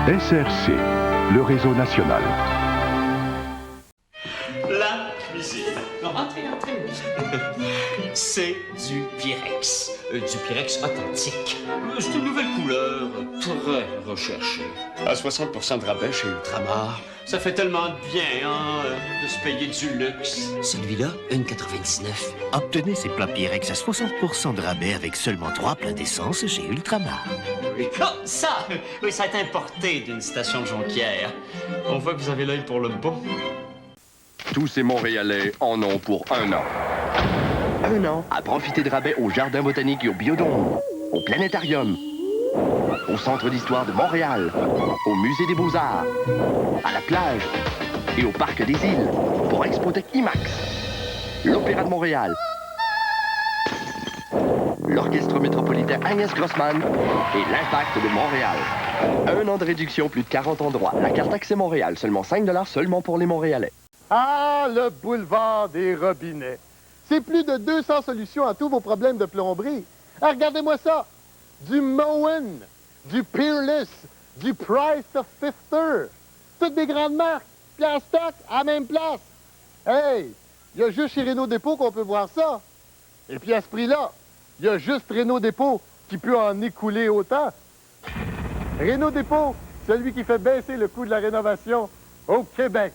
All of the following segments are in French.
SRC, le réseau national. La cuisine. Non, entrez. C'est du Pyrex. Du Pyrex authentique. C'est une nouvelle couleur, très recherchée. À 60% de rabais chez Ultramar. Ça fait tellement de bien, de se payer du luxe. Celui-là, 1,99. Obtenez ces plats Pyrex à 60% de rabais avec seulement 3 plats d'essence chez Ultramar. Oui, ça est importé d'une station de Jonquière. On voit que vous avez l'œil pour le bon. Tous ces Montréalais en ont pour 1 an. 1 an à profiter de rabais au Jardin botanique et au Biodôme, au Planétarium, au Centre d'histoire de Montréal, au Musée des Beaux-Arts, à la plage et au Parc des Îles pour Expotech IMAX, l'Opéra de Montréal, l'Orchestre métropolitain Agnès Grossman et l'Impact de Montréal. 1 an de réduction, plus de 40 endroits. La carte Accès Montréal, seulement 5 $ seulement pour les Montréalais. Ah, le boulevard des robinets. C'est plus de 200 solutions à tous vos problèmes de plomberie. Ah, regardez-moi ça. Du Moen, du Peerless, du Price of Fifter. Toutes des grandes marques. Puis en stock, à la même place. Hey, il y a juste chez Renault Dépôt qu'on peut voir ça. Et puis à ce prix-là, il y a juste Renault Dépôt qui peut en écouler autant. Renault Dépôt, celui qui fait baisser le coût de la rénovation au Québec.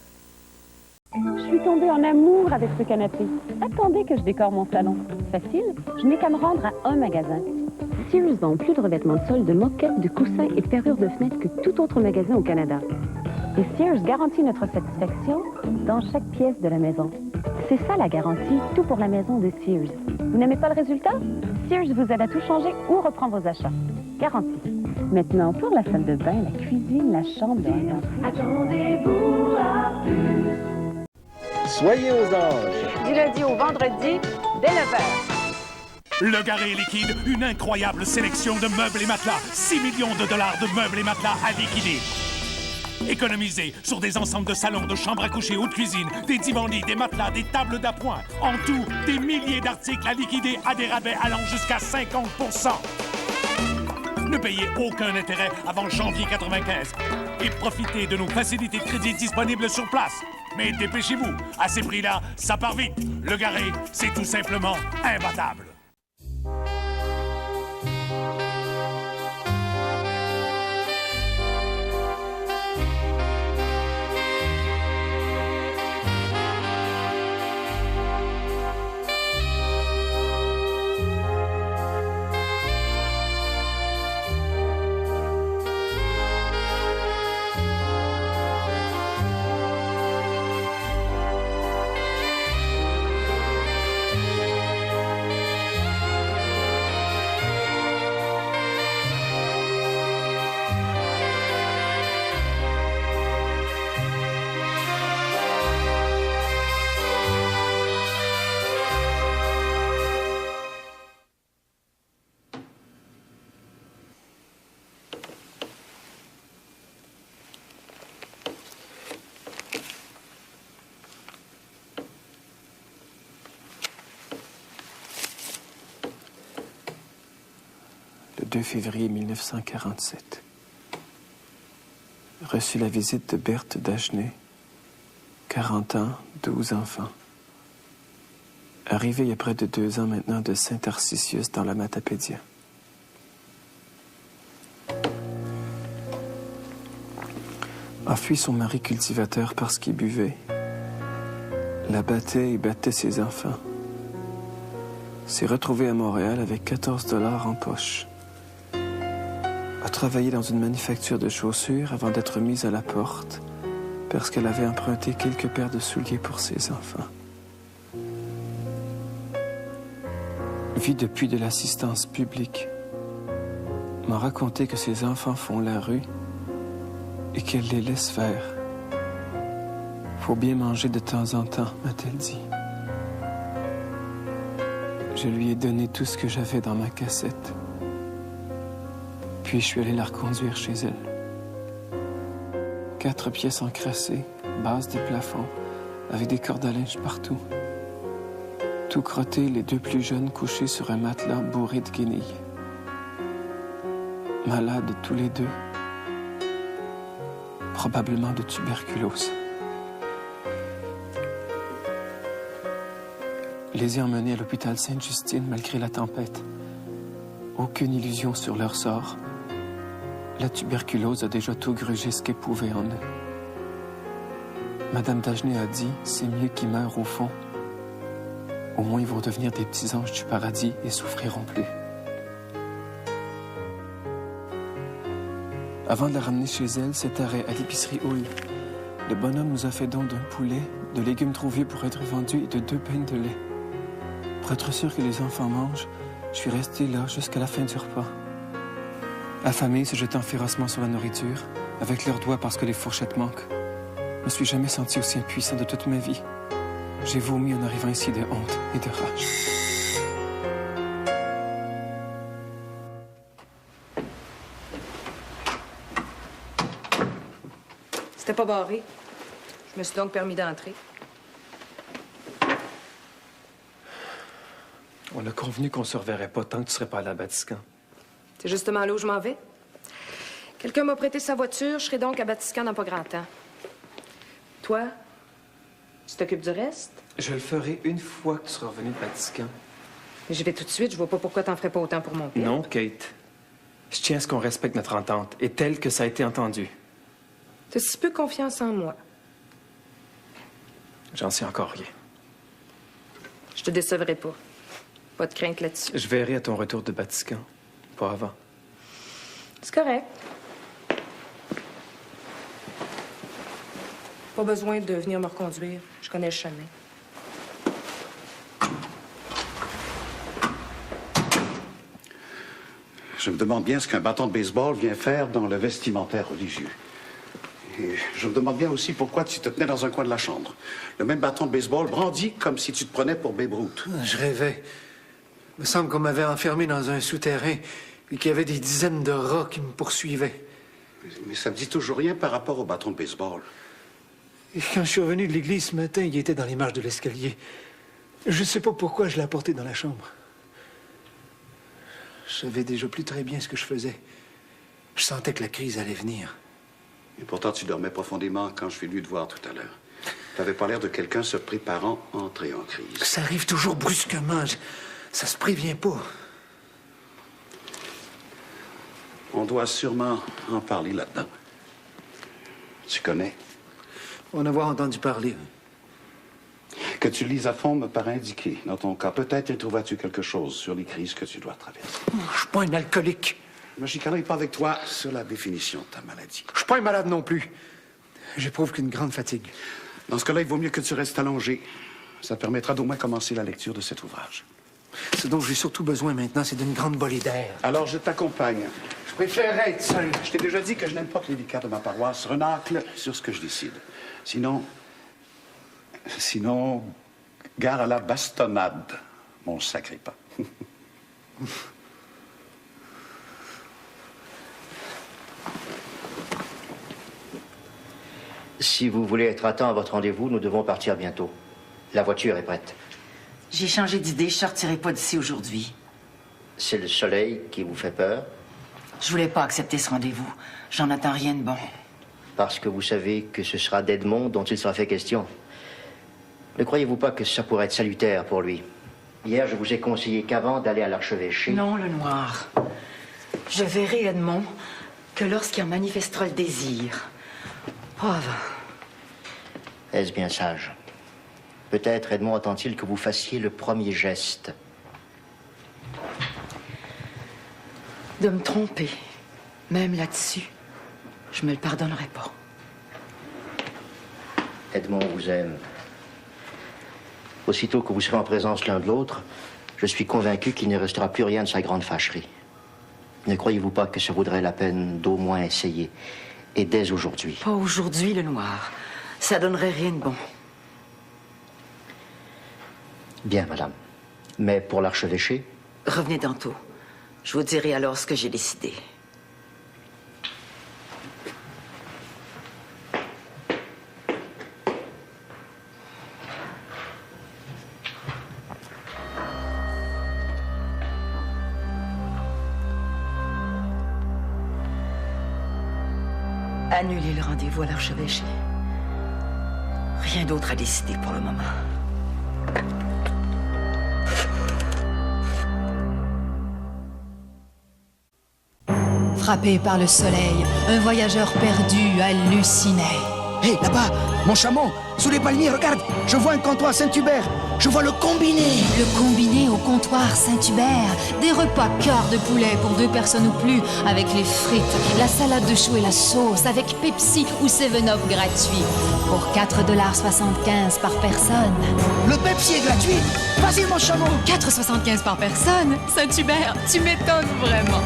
Je suis tombée en amour avec ce canapé. Attendez que je décore mon salon. Facile, je n'ai qu'à me rendre à un magasin. Sears vend plus de revêtements de sol, de moquettes, de coussins et de ferrures de fenêtres que tout autre magasin au Canada. Et Sears garantit notre satisfaction dans chaque pièce de la maison. C'est ça la garantie, tout pour la maison de Sears. Vous n'aimez pas le résultat? Sears vous aide à tout changer ou reprend vos achats. Garantie. Maintenant, pour la salle de bain, la cuisine, la chambre de rien. Attendez-vous à plus. Soyez aux anges. Du lundi au vendredi, dès 9h. Le Garé liquide, une incroyable sélection de meubles et matelas. 6 millions de dollars de meubles et matelas à liquider. Économisez sur des ensembles de salons, de chambres à coucher ou de cuisine, des divans-lits, des matelas, des tables d'appoint. En tout, des milliers d'articles à liquider à des rabais allant jusqu'à 50%. Ne payez aucun intérêt avant janvier 95 et profitez de nos facilités de crédit disponibles sur place. Mais dépêchez-vous, à ces prix-là, ça part vite. Le Garé, c'est tout simplement imbattable. Le 2 février 1947. Reçu la visite de Berthe Dagenet, 40 ans, 12 enfants. Arrivé il y a près de 2 ans maintenant de Saint-Tarcisius dans la Matapédia. A fui son mari cultivateur parce qu'il buvait. La battait et battait ses enfants. S'est retrouvée à Montréal avec 14 $ en poche. A travaillé dans une manufacture de chaussures avant d'être mise à la porte parce qu'elle avait emprunté quelques paires de souliers pour ses enfants. Vit depuis de l'assistance publique. M'a raconté que ses enfants font la rue et qu'elle les laisse faire. Faut bien manger de temps en temps, m'a-t-elle dit. Je lui ai donné tout ce que j'avais dans ma cassette. Puis je suis allé la reconduire chez elle. 4 pièces encrassées, base de plafond, avec des cordes à linge partout. Tout crotté, les 2 plus jeunes couchés sur un matelas bourré de guenilles. Malades tous les 2. probablement de tuberculose. Les ai emmenés à l'hôpital Sainte-Justine malgré la tempête. Aucune illusion sur leur sort. La tuberculose a déjà tout grugé ce qu'elle pouvait en eux. Madame Dagenet a dit, c'est mieux qu'ils meurent au fond. Au moins, ils vont devenir des petits anges du paradis et souffriront plus. Avant de la ramener chez elle, cet arrêt à l'épicerie Houille. Le bonhomme nous a fait don d'un poulet, de légumes trop vieux pour être vendus et de 2 pains de lait. Pour être sûr que les enfants mangent, je suis resté là jusqu'à la fin du repas. Affamé, se jetant férocement sur la nourriture, avec leurs doigts parce que les fourchettes manquent. Je me suis jamais senti aussi impuissant de toute ma vie. J'ai vomi en arrivant ici de honte et de rage. C'était pas barré. Je me suis donc permis d'entrer. On a convenu qu'on se reverrait pas tant que tu serais pas allé à Batiscan. C'est justement là où je m'en vais. Quelqu'un m'a prêté sa voiture, je serai donc à Batiscan dans pas grand temps. Toi, tu t'occupes du reste? Je le ferai une fois que tu seras revenu de Batiscan. Mais j'y vais tout de suite, je vois pas pourquoi t'en ferais pas autant pour mon père. Non, Kate. Je tiens à ce qu'on respecte notre entente, et telle que ça a été entendu. T'as si peu confiance en moi. J'en sais encore rien. Je te décevrai pas. Pas de crainte là-dessus. Je verrai à ton retour de Batiscan. Pas avant. C'est correct. Pas besoin de venir me reconduire. Je connais le chemin. Je me demande bien ce qu'un bâton de baseball vient faire dans le vestimentaire religieux. Et je me demande bien aussi pourquoi tu te tenais dans un coin de la chambre. Le même bâton de baseball brandi comme si tu te prenais pour Babe Ruth. Je rêvais. Il me semble qu'on m'avait enfermé dans un souterrain et qu'il y avait des dizaines de rats qui me poursuivaient. Mais ça me dit toujours rien par rapport au bâton de baseball. Et quand je suis revenu de l'église ce matin, il était dans les marches de l'escalier. Je ne sais pas pourquoi je l'ai apporté dans la chambre. Je savais déjà plus très bien ce que je faisais. Je sentais que la crise allait venir. Et pourtant, tu dormais profondément quand je suis venu te voir tout à l'heure. Tu n'avais pas l'air de quelqu'un se préparant à entrer en crise. Ça arrive toujours brusquement. Ça se prévient pas. On doit sûrement en parler là-dedans. Tu connais? On en a entendu parler. Que tu lises à fond me paraît indiqué. Dans ton cas, peut-être y trouveras-tu quelque chose sur les crises que tu dois traverser. Je suis pas un alcoolique. Je ne chicanerai pas avec toi sur la définition de ta maladie. Je suis pas un malade non plus. J'éprouve qu'une grande fatigue. Dans ce cas-là, il vaut mieux que tu restes allongé. Ça te permettra d'au moins commencer la lecture de cet ouvrage. Ce dont j'ai surtout besoin maintenant, c'est d'une grande bolée d'air. Alors, je t'accompagne. Je préférerais être seul. Je t'ai déjà dit que je n'aime pas que les vicars de ma paroisse renâclent sur ce que je décide. Sinon, gare à la bastonnade, mon sacré pas. Si vous voulez être à temps à votre rendez-vous, nous devons partir bientôt. La voiture est prête. J'ai changé d'idée, je sortirai pas d'ici aujourd'hui. C'est le soleil qui vous fait peur? Je voulais pas accepter ce rendez-vous. J'en attends rien de bon. Parce que vous savez que ce sera d'Edmond dont il sera fait question. Ne croyez-vous pas que ça pourrait être salutaire pour lui? Hier, je vous ai conseillé qu'avant d'aller à l'archevêché... Non, le noir. Je verrai Edmond que lorsqu'il en manifestera le désir. Pas avant. Est-ce bien sage? Peut-être Edmond attend-il que vous fassiez le premier geste. De me tromper, même là-dessus, je me le pardonnerai pas. Edmond vous aime. Aussitôt que vous serez en présence l'un de l'autre, je suis convaincu qu'il ne restera plus rien de sa grande fâcherie. Ne croyez-vous pas que ça vaudrait la peine d'au moins essayer? Et dès aujourd'hui. Pas aujourd'hui, le noir. Ça donnerait rien de bon. Bien, madame. Mais pour l'archevêché? Revenez tantôt. Je vous dirai alors ce que j'ai décidé. Annulez le rendez-vous à l'archevêché. Rien d'autre à décider pour le moment. Frappé par le soleil, un voyageur perdu hallucinait. Hé, là-bas, mon chameau, sous les palmiers, regarde, je vois un comptoir Saint-Hubert. Je vois le combiné. Le combiné au comptoir Saint-Hubert. Des repas cœur de poulet pour 2 personnes ou plus, avec les frites, la salade de choux et la sauce, avec Pepsi ou 7-Up gratuit. Pour 4,75 $ par personne. Le Pepsi est gratuit. Vas-y, mon chameau. 4,75 $ par personne? Saint-Hubert, tu m'étonnes vraiment.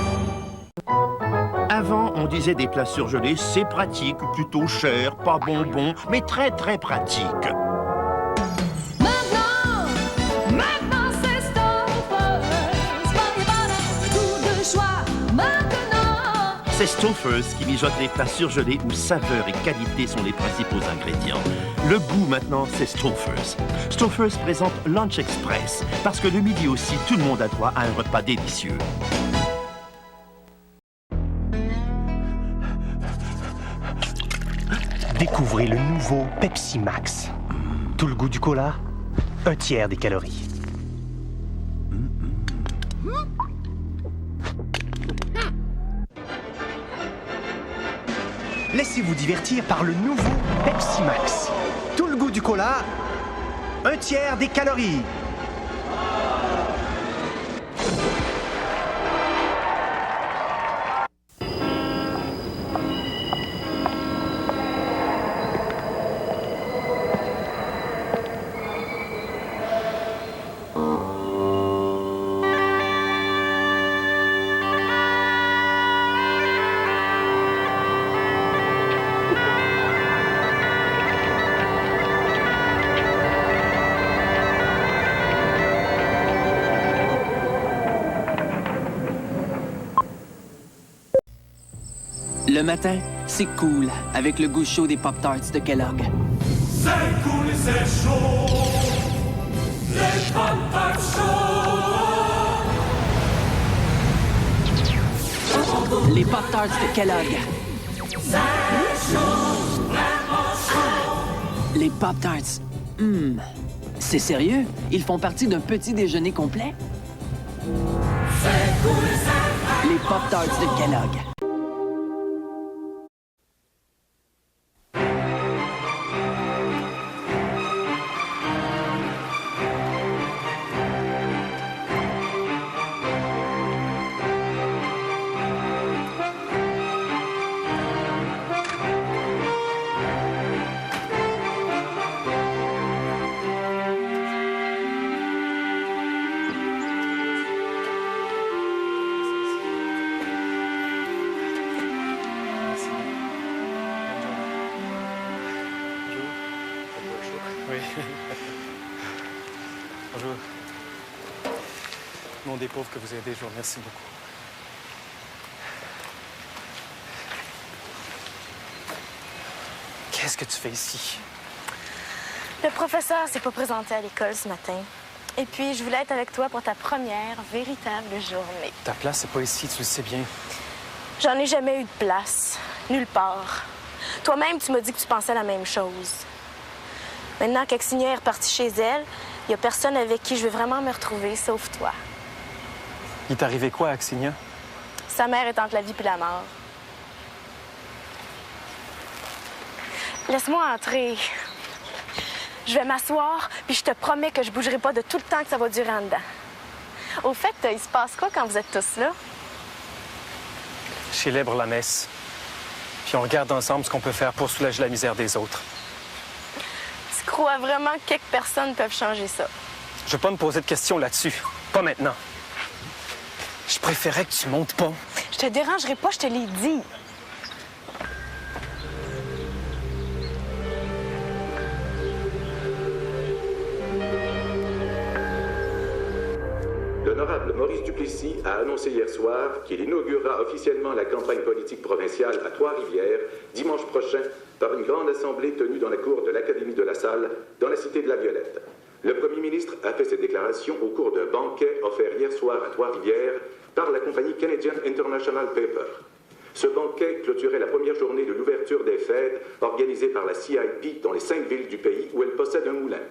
Avant, on disait des plats surgelés, c'est pratique, plutôt cher, pas bonbon, mais très très pratique. Maintenant c'est Stouffer's. Pas tout de choix maintenant. C'est Stouffer's qui mijote les plats surgelés où saveur et qualité sont les principaux ingrédients. Le goût maintenant, c'est Stouffer's. Stouffer's présente Lunch Express, parce que le midi aussi, tout le monde a droit à un repas délicieux. Découvrez le nouveau Pepsi Max. Tout le goût du cola, 1/3 des calories. Laissez-vous divertir par le nouveau Pepsi Max. Tout le goût du cola, 1/3 des calories. Le matin, c'est cool, avec le goût chaud des Pop-Tarts de Kellogg. C'est cool et c'est chaud. Les Pop-Tarts chauds. Les Pop-Tarts de Kellogg. C'est chaud, vraiment chaud. Les Pop-Tarts. C'est sérieux? Ils font partie d'un petit déjeuner complet? C'est cool et c'est Les Pop-Tarts de Kellogg. Oui. Bonjour. Nom des pauvres que vous aidez, je vous remercie beaucoup. Qu'est-ce que tu fais ici? Le professeur s'est pas présenté à l'école ce matin. Et puis, je voulais être avec toi pour ta première véritable journée. Ta place, c'est pas ici, tu le sais bien. J'en ai jamais eu de place. Nulle part. Toi-même, tu m'as dit que tu pensais la même chose. Maintenant qu'Axinia est repartie chez elle, il n'y a personne avec qui je veux vraiment me retrouver, sauf toi. Il t'est arrivé quoi, Axinia? Sa mère est entre la vie et la mort. Laisse-moi entrer. Je vais m'asseoir, puis je te promets que je bougerai pas de tout le temps que ça va durer en dedans. Au fait, il se passe quoi quand vous êtes tous là? Je célèbre la messe. Puis on regarde ensemble ce qu'on peut faire pour soulager la misère des autres. Tu crois vraiment que quelques personnes peuvent changer ça? Je veux pas me poser de questions là-dessus. Pas maintenant. Je préférais que tu montes pas. Je te dérangerai pas, je te l'ai dit. L'honorable Maurice Duplessis a annoncé hier soir qu'il inaugurera officiellement la campagne politique provinciale à Trois-Rivières dimanche prochain par une grande assemblée tenue dans la cour de l'Académie de la Salle, dans la cité de la Violette. Le premier ministre a fait cette déclaration au cours d'un banquet offert hier soir à Trois-Rivières par la compagnie Canadian International Paper. Ce banquet clôturait la première journée de l'ouverture des fêtes organisée par la CIP dans les 5 villes du pays où elle possède un moulin.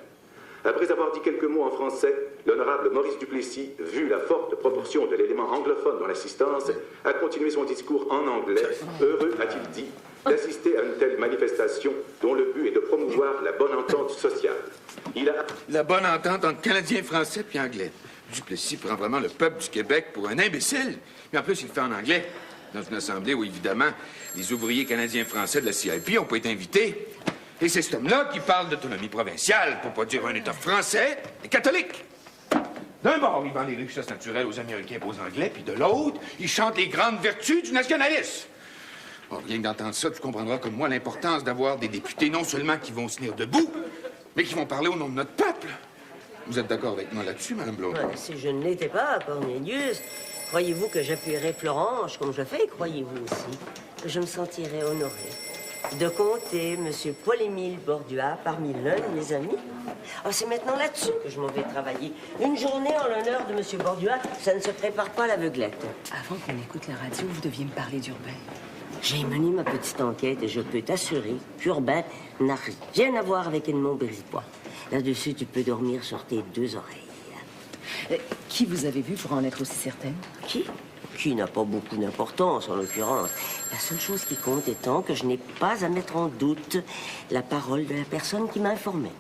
Après avoir dit quelques mots en français, l'honorable Maurice Duplessis, vu la forte proportion de l'élément anglophone dans l'assistance, a continué son discours en anglais, heureux, a-t-il dit, d'assister à une telle manifestation dont le but est de promouvoir la bonne entente sociale. Il a... La bonne entente entre Canadiens, Français puis Anglais. Duplessis prend vraiment le peuple du Québec pour un imbécile. Mais en plus, il le fait en anglais, dans une assemblée où, évidemment, les ouvriers canadiens-français de la CIP n'ont pas été invités. Et c'est cet homme-là qui parle d'autonomie provinciale, pour pas dire un État français et catholique. D'un bord, il vend les richesses naturelles aux Américains et aux Anglais, puis de l'autre, il chante les grandes vertus du nationalisme. Bon, rien que d'entendre ça, tu comprendras comme moi l'importance d'avoir des députés non seulement qui vont se tenir debout, mais qui vont parler au nom de notre peuple. Vous êtes d'accord avec moi là-dessus, Mme Blondeau? Si je ne l'étais pas, Cornelius, croyez-vous que j'appuierais Florange comme je fais? Croyez-vous aussi que je me sentirais honoré de compter M. Paul-Émile Bordua parmi l'un de mes amis? Ah, c'est maintenant là-dessus que je m'en vais travailler. Une journée en l'honneur de M. Bordua, ça ne se prépare pas à l'aveuglette. Avant qu'on écoute la radio, vous deviez me parler d'Urbain. J'ai mené ma petite enquête et je peux t'assurer qu'Urbain n'a rien à voir avec Edmond Béripois. Là-dessus, tu peux dormir sur tes 2 oreilles. Qui vous avez vu pour en être aussi certaine? Qui n'a pas beaucoup d'importance, en l'occurrence. La seule chose qui compte étant que je n'ai pas à mettre en doute la parole de la personne qui m'a informé.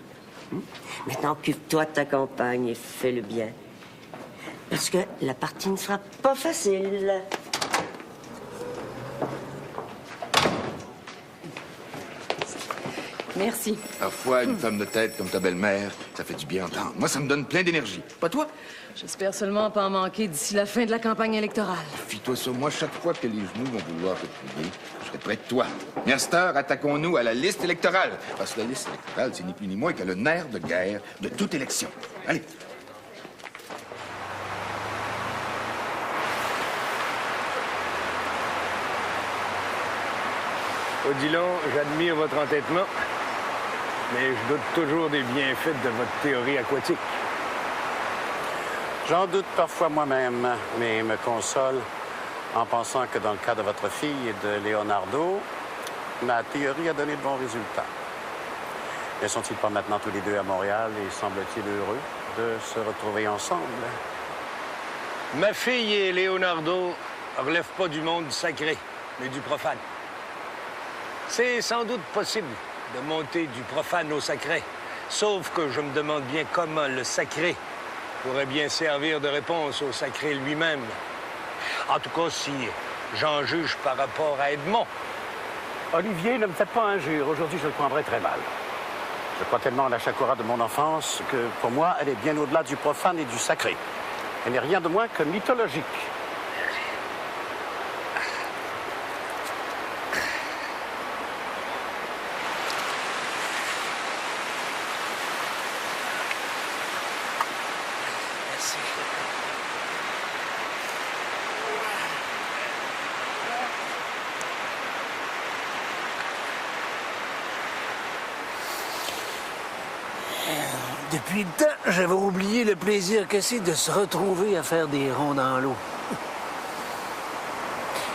Maintenant, occupe-toi de ta campagne et fais le bien. Parce que la partie ne sera pas facile. Merci. Parfois, une femme de tête comme ta belle-mère, ça fait du bien entendre. Moi, ça me donne plein d'énergie. Pas toi? J'espère seulement pas en manquer d'ici la fin de la campagne électorale. Fie-toi sur moi, chaque fois que les genoux vont vouloir te plier, je serai près de toi. Mais à cette heure, attaquons-nous à la liste électorale. Parce que la liste électorale, c'est ni plus ni moins que le nerf de guerre de toute élection. Allez. Odilon, j'admire votre entêtement, mais je doute toujours des bienfaits de votre théorie aquatique. J'en doute parfois moi-même, mais me console en pensant que dans le cas de votre fille et de Leonardo, ma théorie a donné de bons résultats. Ne sont-ils pas maintenant tous les deux à Montréal et semble-t-il heureux de se retrouver ensemble? Ma fille et Leonardo ne relèvent pas du monde sacré, mais du profane. C'est sans doute possible de monter du profane au sacré, sauf que je me demande bien comment le sacré pourrait bien servir de réponse au sacré lui-même. En tout cas, si j'en juge par rapport à Edmond. Olivier, ne me faites pas injure. Aujourd'hui, je le prendrai très mal. Je crois tellement à la Chakora de mon enfance que, pour moi, elle est bien au-delà du profane et du sacré. Elle n'est rien de moins que mythologique. Depuis le temps, j'avais oublié le plaisir que c'est de se retrouver à faire des ronds dans l'eau.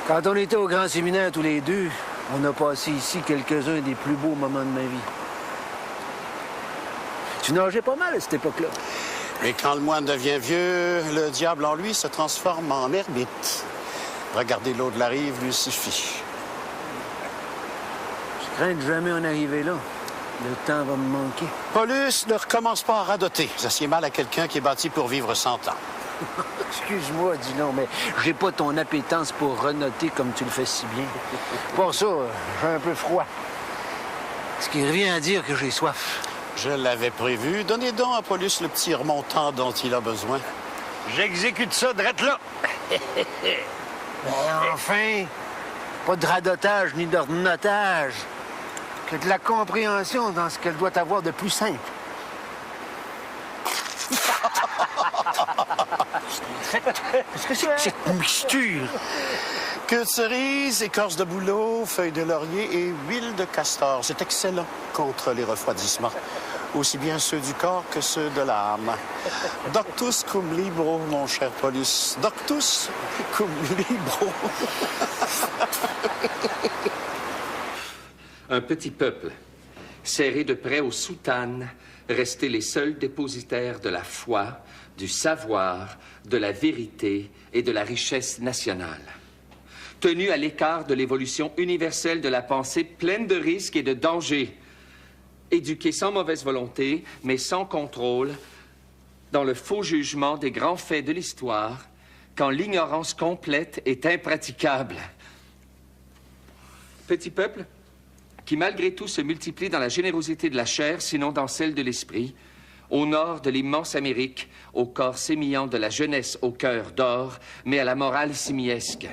Quand on était au grand séminaire tous les deux, on a passé ici quelques-uns des plus beaux moments de ma vie. Tu nageais pas mal à cette époque-là. Et quand le moine devient vieux, le diable en lui se transforme en ermite. Regarder l'eau de la rive lui suffit. Je crains de jamais en arriver là. Le temps va me manquer. Paulus, ne recommence pas à radoter. Vous assiez mal à quelqu'un qui est bâti pour vivre 100 ans. Excuse-moi, Dillon, mais j'ai pas ton appétence pour renoter comme tu le fais si bien. Pour ça, j'ai un peu froid. Ce qui revient à dire que j'ai soif. Je l'avais prévu. Donnez donc à Paulus le petit remontant dont il a besoin. J'exécute ça drette là. Mais enfin, pas de radotage ni d'ordinatage. Que de la compréhension dans ce qu'elle doit avoir de plus simple. Qu'est-ce que c'est? Cette mixture. Queue de cerise, écorce de bouleau, feuilles de laurier et huile de castor. C'est excellent contre les refroidissements. aussi bien ceux du corps que ceux de l'âme. Doctus cum libro, mon cher Paulus. Doctus cum libro. Un petit peuple, serré de près aux soutanes, restés les seuls dépositaires de la foi, du savoir, de la vérité et de la richesse nationale. Tenus à l'écart de l'évolution universelle de la pensée pleine de risques et de dangers. Éduqués sans mauvaise volonté, mais sans contrôle, dans le faux jugement des grands faits de l'histoire, quand l'ignorance complète est impraticable. Petit peuple qui malgré tout se multiplie dans la générosité de la chair, sinon dans celle de l'esprit, au nord de l'immense Amérique, au corps sémillant de la jeunesse au cœur d'or, mais à la morale simiesque.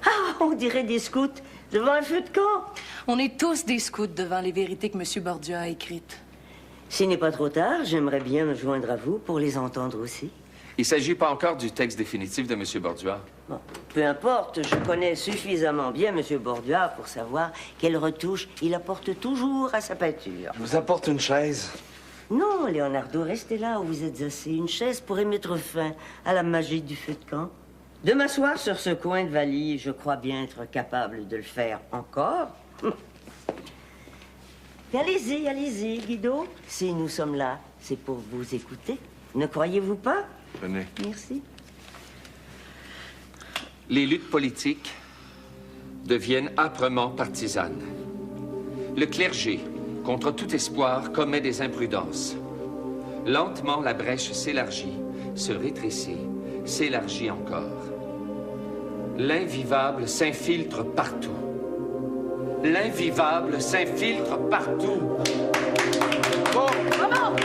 Ah, on dirait des scouts devant un feu de camp. On est tous des scouts devant les vérités que M. Borgia a écrites. S'il n'est pas trop tard, j'aimerais bien me joindre à vous pour les entendre aussi. Il ne s'agit pas encore du texte définitif de M. Borgia. Bon, peu importe, je connais suffisamment bien M. Borgia pour savoir quelle retouche il apporte toujours à sa peinture. Je vous apporte une chaise. Non, Leonardo, restez là où vous êtes assis. Une chaise pourrait mettre fin à la magie du feu de camp. De m'asseoir sur ce coin de valise, je crois bien être capable de le faire encore. Allez-y, allez-y, Guido. Si nous sommes là, c'est pour vous écouter. Ne croyez-vous pas? Venez. Merci. Les luttes politiques deviennent âprement partisanes. Le clergé, contre tout espoir, commet des imprudences. Lentement, la brèche s'élargit, se rétrécit, s'élargit encore. L'invivable s'infiltre partout. L'invivable s'infiltre partout. Bon. Maman!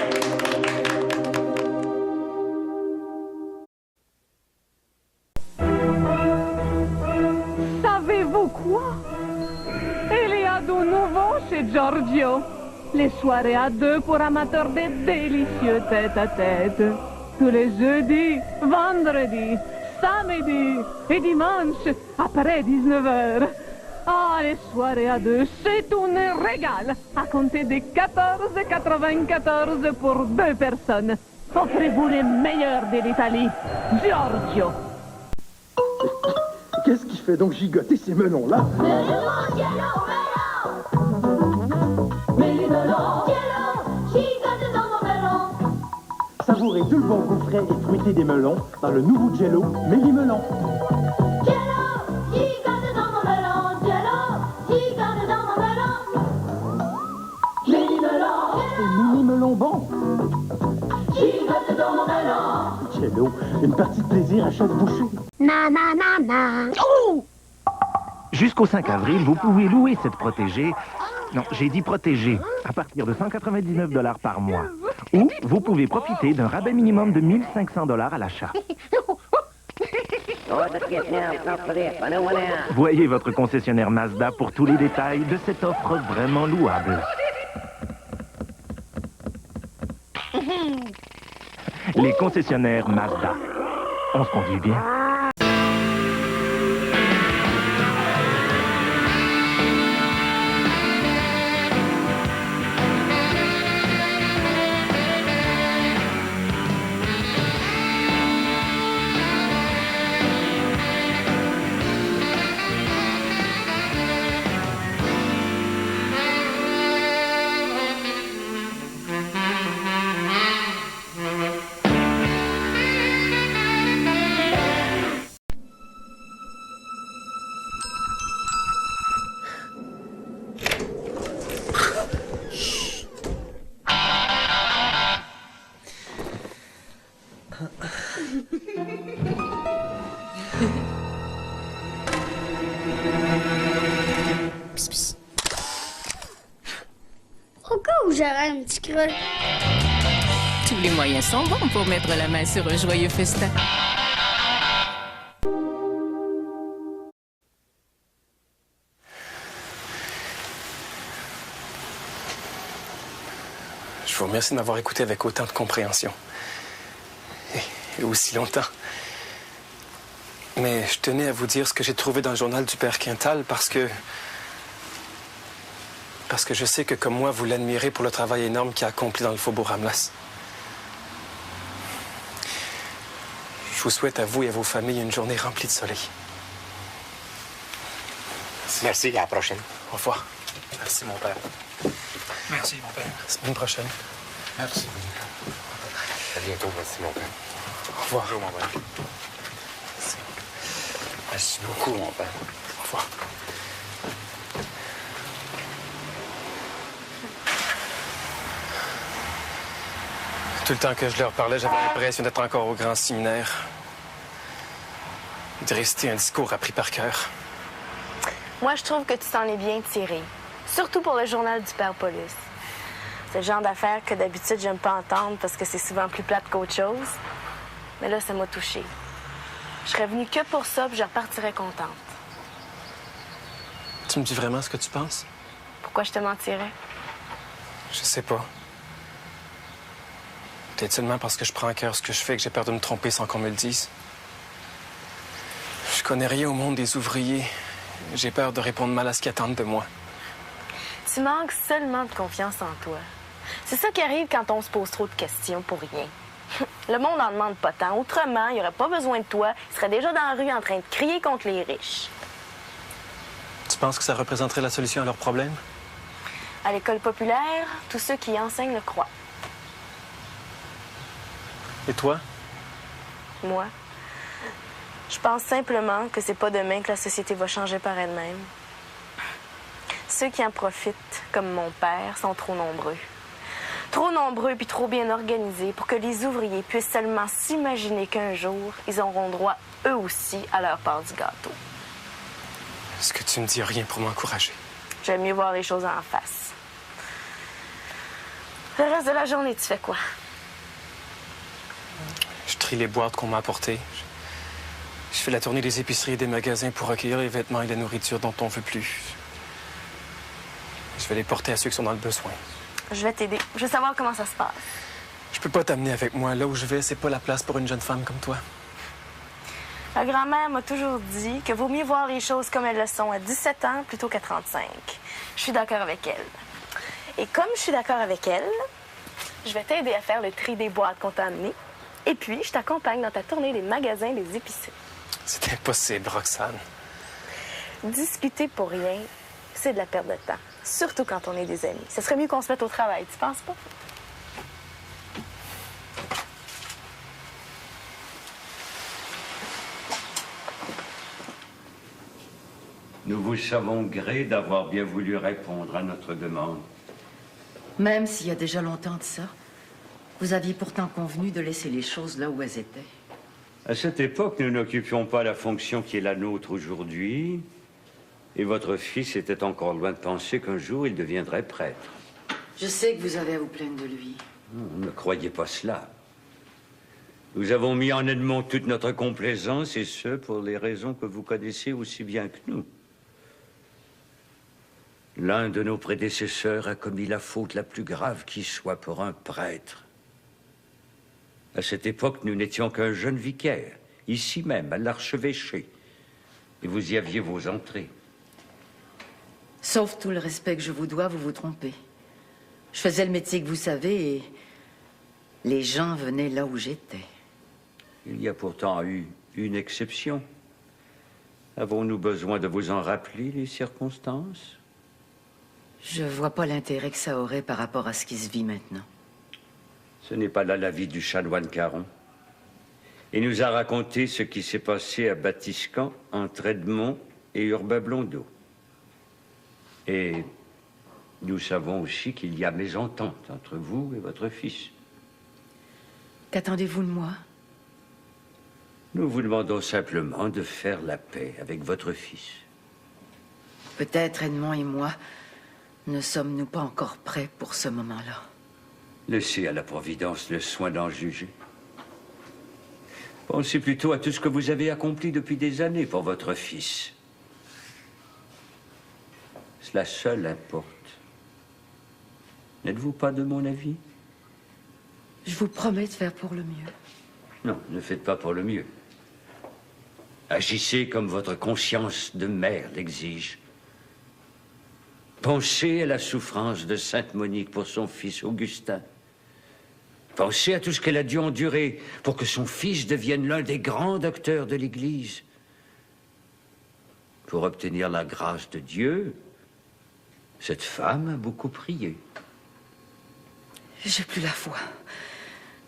Savez-vous quoi? Il y a de nouveau chez Giorgio. Les soirées à deux pour amateurs de délicieux tête-à-tête. Tous les jeudis, vendredis, samedis et dimanches après 19h. Ah, les soirées à deux, c'est un régal. À compter de 14,94 pour 2 personnes. Offrez-vous les meilleurs de l'Italie. Giorgio. Qu'est-ce qui fait donc gigoter ces melons-là? Savourez tout le bon goût frais et fruité des melons dans le nouveau Jello Méli-Melon. Et mini-melon bon. Jello, une partie de plaisir à chaque bouchée. Na na na na. Oh! Jusqu'au 5 avril, vous pouvez louer cette protégée. Non, j'ai dit protégée, à partir de 199 $ par mois. Ou vous pouvez profiter d'un rabais minimum de 1 500 $ à l'achat. Voyez votre concessionnaire Mazda pour tous les détails de cette offre vraiment louable. Les concessionnaires Mazda. On se conduit bien. Au cas où j'aurais un petit creux. Tous les moyens sont bons pour mettre la main sur un joyeux festin. Je vous remercie de m'avoir écouté avec autant de compréhension. Et aussi longtemps. Mais je tenais à vous dire ce que j'ai trouvé dans le journal du Père Quintal parce que parce que je sais que, comme moi, vous l'admirez pour le travail énorme qu'il a accompli dans le faubourg Ramlas. Je vous souhaite à vous et à vos familles une journée remplie de soleil. Merci, à la prochaine. Au revoir. Merci, mon père. Merci, mon père. À la semaine prochaine. Merci. À bientôt, merci, mon père. Au revoir. Bonjour, mon père. Merci beaucoup, mon père. Au revoir. Tout le temps que je leur parlais, j'avais l'impression d'être encore au grand séminaire. De réciter un discours appris par cœur. Moi, je trouve que tu t'en es bien tiré. Surtout pour le journal du Père Paulus. C'est le genre d'affaires que d'habitude, j'aime pas entendre parce que c'est souvent plus plate qu'autre chose. Mais là, ça m'a touchée. Je serais venue que pour ça, puis je repartirais contente. Tu me dis vraiment ce que tu penses? Pourquoi je te mentirais? Je sais pas. Peut-être seulement parce que je prends à cœur ce que je fais que j'ai peur de me tromper sans qu'on me le dise. Je connais rien au monde des ouvriers. J'ai peur de répondre mal à ce qu'ils attendent de moi. Tu manques seulement de confiance en toi. C'est ça qui arrive quand on se pose trop de questions pour rien. Le monde n'en demande pas tant. Autrement, il n'y aurait pas besoin de toi. Il serait déjà dans la rue en train de crier contre les riches. Tu penses que ça représenterait la solution à leurs problèmes? À l'école populaire, tous ceux qui y enseignent le croient. Et toi? Moi? Je pense simplement que c'est pas demain que la société va changer par elle-même. Ceux qui en profitent, comme mon père, sont trop nombreux. Trop nombreux puis trop bien organisés pour que les ouvriers puissent seulement s'imaginer qu'un jour, ils auront droit, eux aussi, à leur part du gâteau. Ce que tu me dis, rien pour m'encourager. J'aime mieux voir les choses en face. Le reste de la journée, tu fais quoi? Je trie les boîtes qu'on m'a apportées. Je fais la tournée des épiceries et des magasins pour recueillir les vêtements et la nourriture dont on veut plus. Je vais les porter à ceux qui sont dans le besoin. Je vais t'aider. Je veux savoir comment ça se passe. Je peux pas t'amener avec moi. Là où je vais, c'est pas la place pour une jeune femme comme toi. Ma grand-mère m'a toujours dit que vaut mieux voir les choses comme elles le sont à 17 ans plutôt qu'à 35. Je suis d'accord avec elle. Et comme je suis d'accord avec elle, je vais t'aider à faire le tri des boîtes qu'on t'a amenées. Et puis, je t'accompagne dans ta tournée des magasins des épiceries. C'est impossible, Roxane. Discuter pour rien, c'est de la perte de temps. Surtout quand on est des amis. Ce serait mieux qu'on se mette au travail, tu penses pas? Nous vous savons gré d'avoir bien voulu répondre à notre demande. Même s'il y a déjà longtemps de ça, vous aviez pourtant convenu de laisser les choses là où elles étaient. À cette époque, nous n'occupions pas la fonction qui est la nôtre aujourd'hui. Et votre fils était encore loin de penser qu'un jour il deviendrait prêtre. Je sais que vous avez à vous plaindre de lui. Ne croyez pas cela. Nous avons mis en Edmond toute notre complaisance, et ce, pour les raisons que vous connaissez aussi bien que nous. L'un de nos prédécesseurs a commis la faute la plus grave qui soit pour un prêtre. À cette époque, nous n'étions qu'un jeune vicaire, ici même, à l'archevêché. Et vous y aviez vos entrées. Sauf tout le respect que je vous dois, vous vous trompez. Je faisais le métier que vous savez et les gens venaient là où j'étais. Il y a pourtant eu une exception. Avons-nous besoin de vous en rappeler les circonstances? Je vois pas l'intérêt que ça aurait par rapport à ce qui se vit maintenant. Ce n'est pas là l'avis du chanoine Caron. Il nous a raconté ce qui s'est passé à Batiscan entre Edmond et Urbain Blondeau. Et nous savons aussi qu'il y a mésentente entre vous et votre fils. Qu'attendez-vous de moi? Nous vous demandons simplement de faire la paix avec votre fils. Peut-être Edmond et moi ne sommes-nous pas encore prêts pour ce moment-là. Laissez à la Providence le soin d'en juger. Pensez plutôt à tout ce que vous avez accompli depuis des années pour votre fils. Cela seul importe. N'êtes-vous pas de mon avis? Je vous promets de faire pour le mieux. Non, ne faites pas pour le mieux. Agissez comme votre conscience de mère l'exige. Pensez à la souffrance de Sainte Monique pour son fils Augustin. Pensez à tout ce qu'elle a dû endurer pour que son fils devienne l'un des grands docteurs de l'Église. Pour obtenir la grâce de Dieu, cette femme a beaucoup prié. J'ai plus la foi.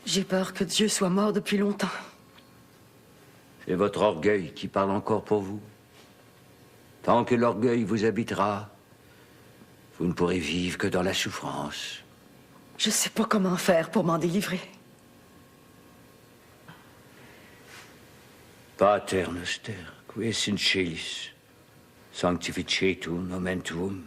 J'ai peur que Dieu soit mort depuis longtemps. C'est votre orgueil qui parle encore pour vous. Tant que l'orgueil vous habitera, vous ne pourrez vivre que dans la souffrance. Je sais pas comment faire pour m'en délivrer. Pater noster, qui es in celis, sanctificetur nomen tuum,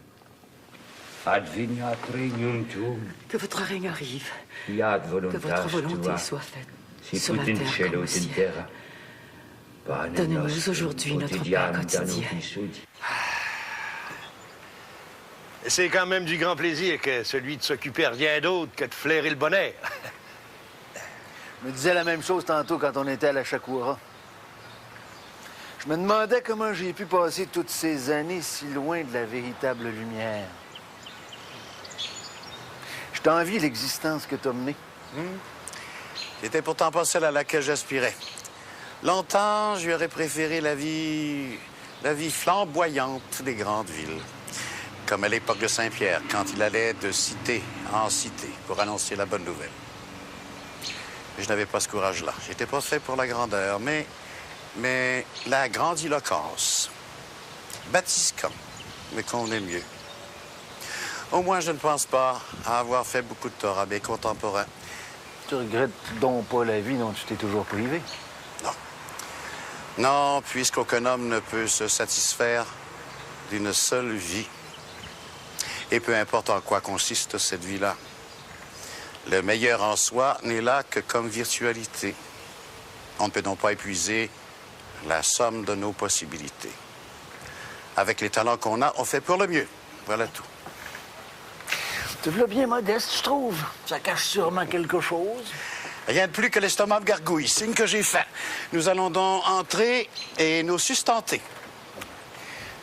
adveniat regnum tuum. Que votre règne arrive. Fiat Que voluntas votre volonté tua, soit faite. Sicut in cielo et in terra. Donnez-nous aujourd'hui notre pain quotidien. Et c'est quand même du grand plaisir que celui de s'occuper à rien d'autre que de flairer le bonheur. Je me disais la même chose tantôt quand on était à la Chakura. Je me demandais comment j'ai pu passer toutes ces années si loin de la véritable lumière. Je t'envie l'existence que t'as menée. C'était pourtant pas celle à laquelle j'aspirais. Longtemps, je lui aurais préféré la vie flamboyante des grandes villes. Comme à l'époque de Saint-Pierre, quand il allait de cité en cité pour annoncer la bonne nouvelle. Mais je n'avais pas ce courage-là. J'étais pas fait pour la grandeur, mais la grandiloquence. Batiscan me convenait mieux. Au moins, je ne pense pas avoir fait beaucoup de tort à mes contemporains. Tu regrettes donc pas la vie dont tu t'es toujours privé? Non. Non, puisqu'aucun homme ne peut se satisfaire d'une seule vie. Et peu importe en quoi consiste cette vie-là. Le meilleur en soi n'est là que comme virtualité. On ne peut donc pas épuiser la somme de nos possibilités. Avec les talents qu'on a, on fait pour le mieux. Voilà tout. Tu es bien modeste, je trouve. Ça cache sûrement quelque chose. Rien de plus que l'estomac gargouille, signe que j'ai faim. Nous allons donc entrer et nous sustenter.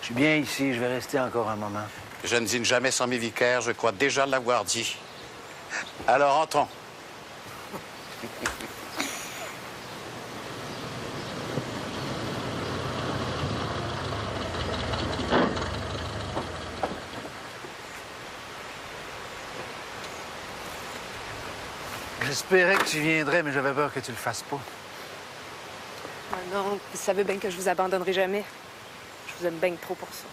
Je suis bien ici, je vais rester encore un moment. Je ne dîne jamais sans mes vicaires, je crois déjà l'avoir dit. Alors, entrons. J'espérais que tu viendrais, mais j'avais peur que tu le fasses pas. Non, vous savez bien que je vous abandonnerai jamais. Je vous aime bien trop pour ça.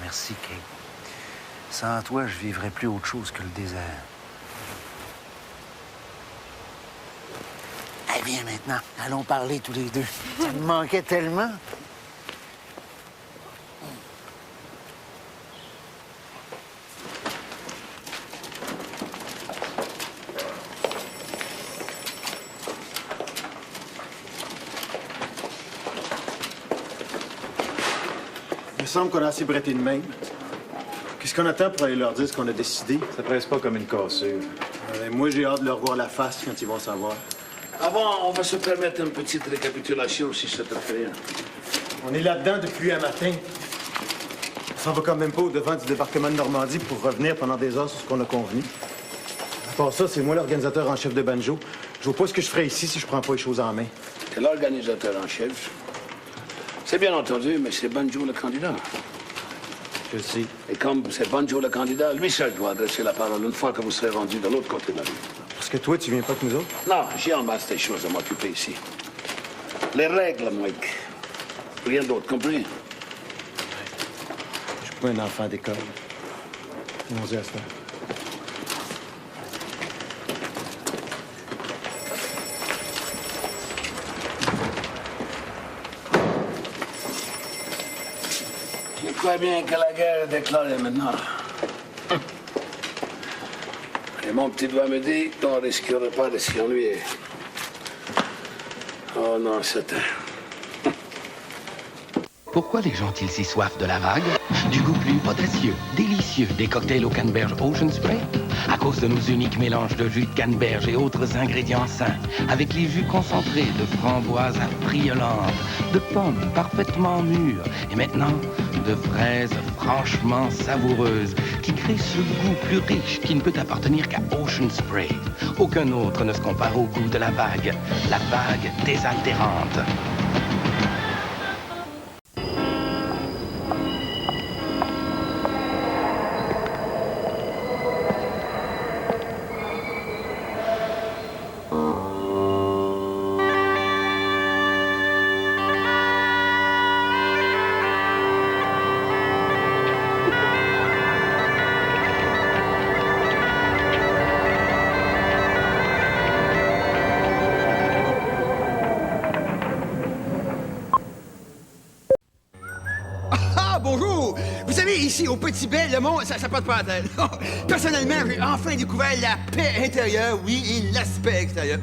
Merci, Kate. Sans toi, je vivrais plus autre chose que le désert. Allez, viens maintenant. Allons parler tous les deux. Ça me manquait tellement. Il me semble qu'on a assez bretté de main. Qu'est-ce qu'on attend pour aller leur dire ce qu'on a décidé? Ça presse pas comme une cassure. Moi, j'ai hâte de leur voir la face quand ils vont savoir. Avant, on va se permettre une petite récapitulation, si ça te fait rien. On est là-dedans depuis un matin. On s'en va quand même pas au-devant du débarquement de Normandie pour revenir pendant des heures sur ce qu'on a convenu. À part ça, c'est moi l'organisateur en chef de banjo. Je vois pas ce que je ferais ici si je prends pas les choses en main. T'es l'organisateur en chef. C'est bien entendu, mais c'est Banjo le candidat. Je sais. Et comme c'est Banjo le candidat, lui seul doit adresser la parole une fois que vous serez rendu de l'autre côté de la rue. Parce que toi, tu viens pas avec nous autres? Non, j'ai en masse des choses à m'occuper ici. Les règles, Mike. Rien d'autre, compris? Je suis pas un enfant d'école. Allons-y à ça. Je crois bien que la guerre est déclarée maintenant. Et mon petit doigt me dit qu'on ne risquerait pas de s'y ennuyer. Oh non, c'était... Pourquoi les gens ont-ils si soif de la vague? Du goût plus audacieux, délicieux des cocktails au canneberge Ocean Spray? à cause de nos uniques mélanges de jus de canneberge et autres ingrédients sains, avec les jus concentrés de framboises affriolantes, de pommes parfaitement mûres, et maintenant de fraises franchement savoureuses, qui créent ce goût plus riche qui ne peut appartenir qu'à Ocean Spray. Aucun autre ne se compare au goût de la vague désaltérante. Bonjour! Vous savez, ici, au Petit Bel, le monde, ça passe pas à la tête. Personnellement, j'ai enfin découvert la paix intérieure, oui, et l'aspect extérieur.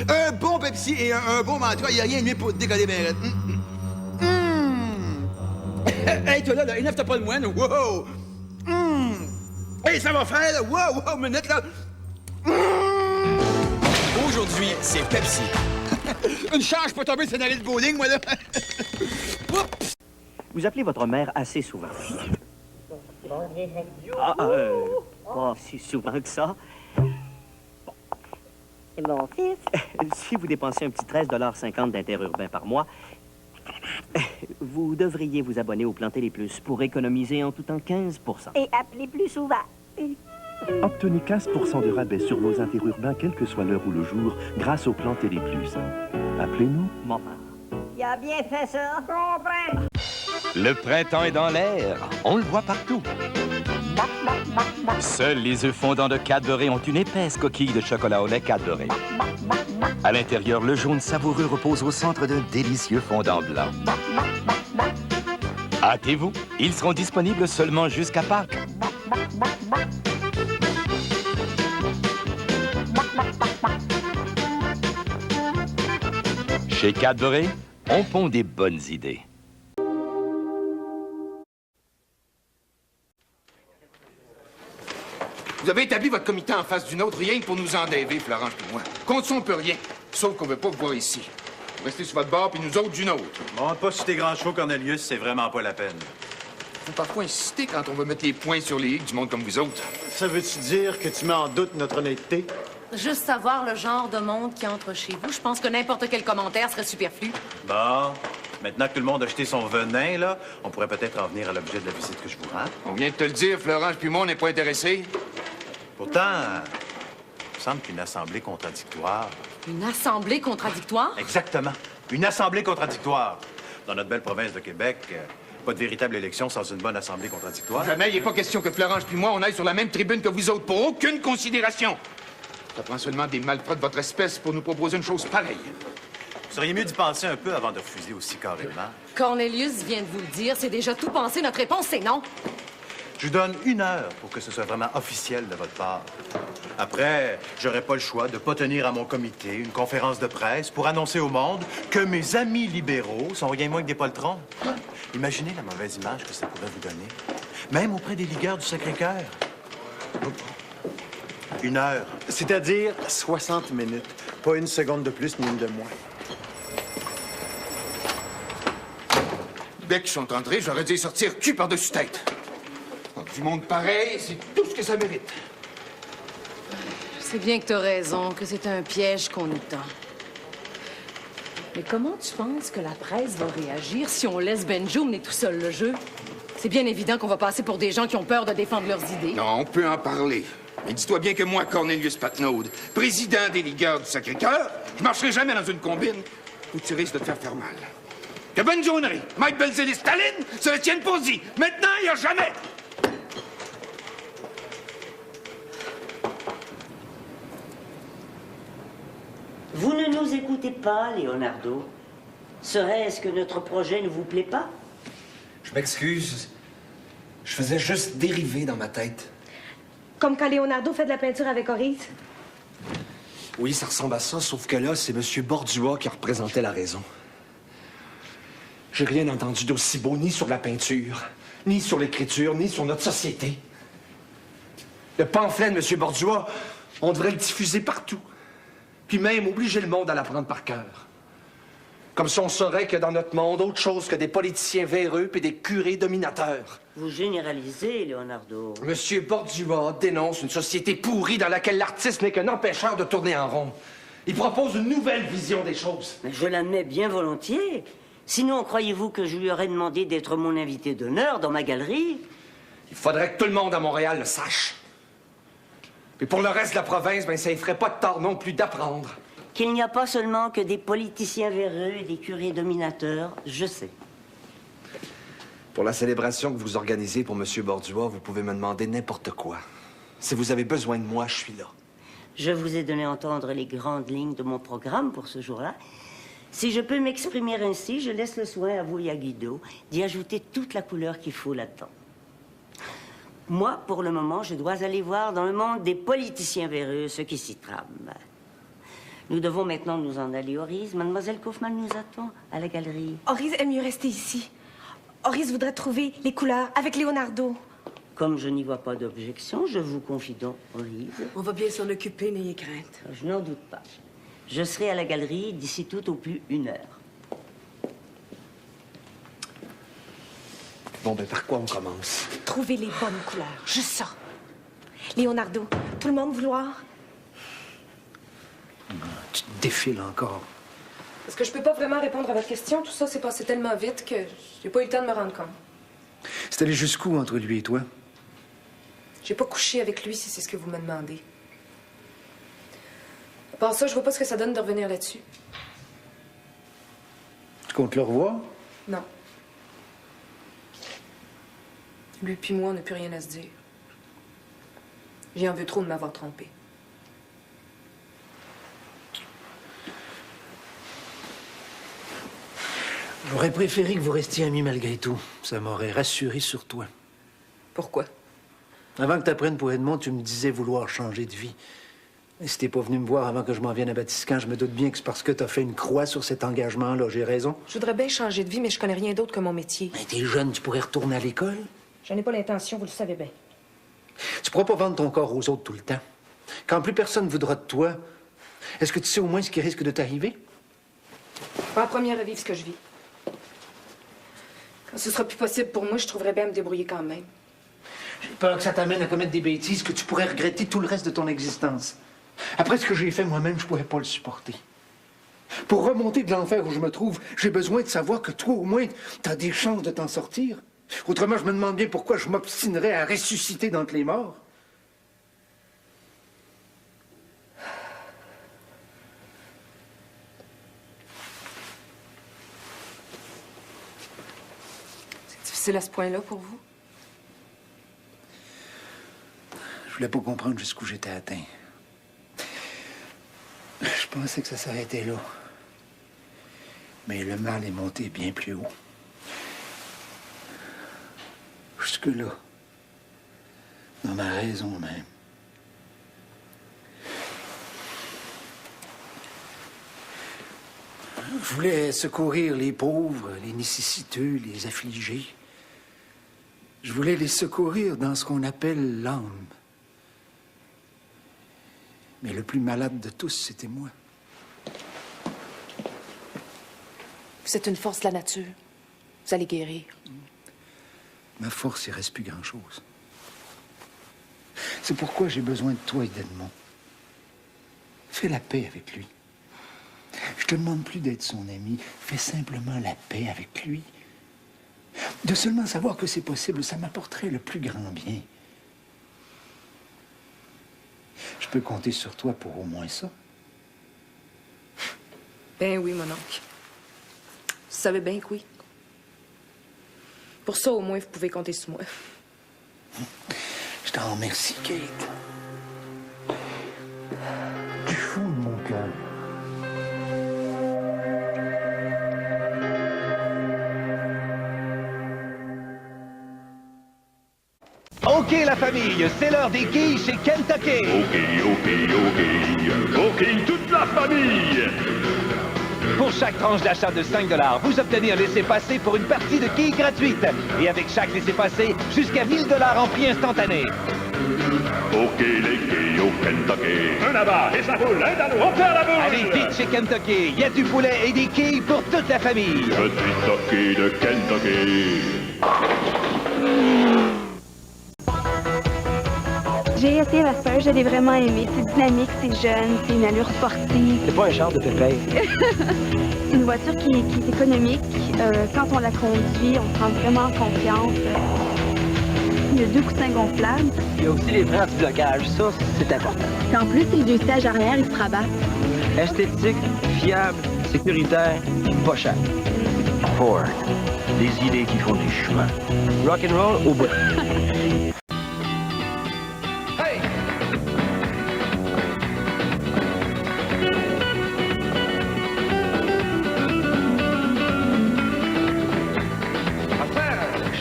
Un bon Pepsi et un bon mantra, il n'y a rien de mieux pour décoller bien raide. Hey, toi là, énerve-toi pas de moine, wow! Hey, ça va faire, là, wow, minute, là! Aujourd'hui, c'est Pepsi. Une charge pour tomber sur une allée de bowling, moi, là. Vous appelez votre mère assez souvent? Pas si souvent que ça. Et mon fils? Si vous dépensez un petit 13,50 d'interurbain par mois, vous devriez vous abonner au plan Télé Plus pour économiser en tout temps 15 %. Et appelez plus souvent. Obtenez 15 % de rabais sur vos interurbains, quelle que soit l'heure ou le jour, grâce au plan Télé Plus. Appelez-nous. Maman. Il a bien fait ça. Comprends? Le printemps est dans l'air. On le voit partout. Seuls les œufs fondants de Cadbury ont une épaisse coquille de chocolat au lait Cadbury. À l'intérieur, le jaune savoureux repose au centre d'un délicieux fondant blanc. Hâtez-vous, ils seront disponibles seulement jusqu'à Pâques. Chez Cadbury, on pond des bonnes idées. Vous avez établi votre comité en face d'une autre, rien que pour nous endêver, Florence et moi. Contre ça, on peut rien. Sauf qu'on veut pas vous voir ici. Vous restez sur votre bord, puis nous autres d'une autre. Monte pas sur tes grands chevaux, Cornelius, c'est vraiment pas la peine. Faut parfois insister quand on veut mettre les points sur les i du monde comme vous autres. Ça veut-tu dire que tu mets en doute notre honnêteté? Juste savoir le genre de monde qui entre chez vous, je pense que n'importe quel commentaire serait superflu. Bon, maintenant que tout le monde a jeté son venin, là, on pourrait peut-être en venir à l'objet de la visite que je vous rends. On vient de te le dire, Florence puis moi, on n'est pas intéressés. Pourtant, il me semble qu'une assemblée contradictoire... Une assemblée contradictoire? Exactement. Une assemblée contradictoire. Dans notre belle province de Québec, pas de véritable élection sans une bonne assemblée contradictoire. Jamais, il n'est pas question que Florence puis moi, on aille sur la même tribune que vous autres, pour aucune considération. Ça prend seulement des malfrats de votre espèce pour nous proposer une chose pareille. Vous seriez mieux d'y penser un peu avant de refuser aussi carrément. Cornelius vient de vous le dire, c'est déjà tout pensé, notre réponse c'est non. Je vous donne 1 heure pour que ce soit vraiment officiel de votre part. Après, j'aurai pas le choix de pas tenir à mon comité une conférence de presse pour annoncer au monde que mes amis libéraux sont rien moins que des poltrons. Imaginez la mauvaise image que ça pourrait vous donner, même auprès des ligueurs du Sacré-Cœur. 1 heure. C'est-à-dire 60 minutes. Pas 1 seconde de plus ni 1 de moins. Dès qu'ils sont entrés, j'aurais dû sortir cul par-dessus tête. Du monde pareil, c'est tout ce que ça mérite. C'est bien que t'as raison, que c'est un piège qu'on nous tend. Mais comment tu penses que la presse va réagir si on laisse Benjo mener tout seul le jeu? C'est bien évident qu'on va passer pour des gens qui ont peur de défendre leurs idées. Non, on peut en parler. Mais dis-toi bien que moi, Cornelius Patnaud, président des ligueurs du Sacré-Cœur, je marcherai jamais dans une combine où tu risques de te faire mal. Que Benjo, Mike Belzile et Staline se le tiennent pour dit. Maintenant, il n'y a jamais. Vous ne nous écoutez pas, Leonardo. Serait-ce que notre projet ne vous plaît pas? Je m'excuse. Je faisais juste dériver dans ma tête. Comme quand Leonardo fait de la peinture avec Horace? Oui, ça ressemble à ça, sauf que là, c'est M. Bordua qui représentait la raison. J'ai rien entendu d'aussi beau ni sur la peinture, ni sur l'écriture, ni sur notre société. Le pamphlet de M. Bordua, on devrait le diffuser partout. Puis même obliger le monde à l'apprendre par cœur. Comme si on saurait que dans notre monde, autre chose que des politiciens véreux et des curés dominateurs. Vous généralisez, Leonardo. M. Bordua dénonce une société pourrie dans laquelle l'artiste n'est qu'un empêcheur de tourner en rond. Il propose une nouvelle vision des choses. Mais je l'admets bien volontiers. Sinon, croyez-vous que je lui aurais demandé d'être mon invité d'honneur dans ma galerie? Il faudrait que tout le monde à Montréal le sache. Et pour le reste de la province, ben, ça ne ferait pas de tort non plus d'apprendre. Qu'il n'y a pas seulement que des politiciens véreux et des curés dominateurs, je sais. Pour la célébration que vous organisez pour M. Bordua, vous pouvez me demander n'importe quoi. Si vous avez besoin de moi, je suis là. Je vous ai donné à entendre les grandes lignes de mon programme pour ce jour-là. Si je peux m'exprimer ainsi, je laisse le soin à vous et à Guido d'y ajouter toute la couleur qu'il faut là-dedans. Moi, pour le moment, je dois aller voir dans le monde des politiciens véreux ce qui s'y trame. Nous devons maintenant nous en aller, Horace. Mademoiselle Kaufmann nous attend à la galerie. Horace aime mieux rester ici. Horace voudrait trouver les couleurs avec Leonardo. Comme je n'y vois pas d'objection, je vous confie donc, Horace. On va bien s'en occuper, n'ayez crainte. Je n'en doute pas. Je serai à la galerie d'ici tout au plus 1 heure. Bon, ben par quoi on commence? Trouver les bonnes couleurs, juste ça. Leonardo, tout le monde vouloir? Tu te défiles encore. Parce que je peux pas vraiment répondre à votre question. Tout ça s'est passé tellement vite que j'ai pas eu le temps de me rendre compte. C'est allé jusqu'où entre lui et toi? J'ai pas couché avec lui, si c'est ce que vous me demandez. À part ça, je vois pas ce que ça donne de revenir là-dessus. Tu comptes le revoir? Non. Lui puis moi, on n'a plus rien à se dire. J'y en veux trop de m'avoir trompé. J'aurais préféré que vous restiez amis malgré tout. Ça m'aurait rassuré sur toi. Pourquoi? Avant que tu apprennes pour Edmond, tu me disais vouloir changer de vie. Et si t'es pas venu me voir avant que je m'en vienne à Batiscan, je me doute bien que c'est parce que t'as fait une croix sur cet engagement-là. J'ai raison? Je voudrais bien changer de vie, mais je connais rien d'autre que mon métier. Mais t'es jeune, tu pourrais retourner à l'école. J'en ai pas l'intention, vous le savez bien. Tu pourras pas vendre ton corps aux autres tout le temps. Quand plus personne voudra de toi, est-ce que tu sais au moins ce qui risque de t'arriver? Pas la première à vivre ce que je vis. Quand ce sera plus possible pour moi, je trouverais bien à me débrouiller quand même. J'ai peur que ça t'amène à commettre des bêtises que tu pourrais regretter tout le reste de ton existence. Après ce que j'ai fait moi-même, je pourrais pas le supporter. Pour remonter de l'enfer où je me trouve, j'ai besoin de savoir que toi, au moins, t'as des chances de t'en sortir. Autrement, je me demande bien pourquoi je m'obstinerais à ressusciter d'entre les morts. C'est difficile à ce point-là pour vous? Je voulais pas comprendre jusqu'où j'étais atteint. Je pensais que ça s'arrêtait là. Mais le mal est monté bien plus haut. Jusque-là. Dans ma raison même. Je voulais secourir les pauvres, les nécessiteux, les affligés. Je voulais les secourir dans ce qu'on appelle l'âme. Mais le plus malade de tous, c'était moi. Vous êtes une force de la nature. Vous allez guérir. Ma force, il ne reste plus grand-chose. C'est pourquoi j'ai besoin de toi et d'Edmond. Fais la paix avec lui. Je te demande plus d'être son ami. Fais simplement la paix avec lui. De seulement savoir que c'est possible, ça m'apporterait le plus grand bien. Je peux compter sur toi pour au moins ça. Ben oui, mon oncle. Vous savez bien que oui. Pour ça, au moins, vous pouvez compter sur moi. Je t'en remercie, Kate. Du fond de mon cœur. OK, la famille, c'est l'heure des quilles chez Kentucky. OK, toute la famille. Pour chaque tranche d'achat de 5 $, vous obtenez un laissez-passer pour une partie de quilles gratuite. Et avec chaque laissez-passer, jusqu'à 1000 $ en prix instantané. OK, les quilles au Kentucky. Un là-bas, et ça roule, un dans l'eau, on perd la boule. Allez vite chez Kentucky, il y a du poulet et des quilles pour toute la famille. Je suis Toki de Kentucky. J'ai essayé la Spur, je l'ai vraiment aimé. C'est dynamique, c'est jeune, c'est une allure sportive. C'est pas un char de pépère. C'est une voiture qui est économique. Quand on la conduit, on se sent vraiment en confiance. Il y a 2 coussins gonflables. Il y a aussi les freins anti-blocage, ça, c'est important. Puis en plus, les deux sièges arrière, ils se rabattent. Esthétique, fiable, sécuritaire, pas cher. Ford, des idées qui font du chemin. Rock'n'roll au bout.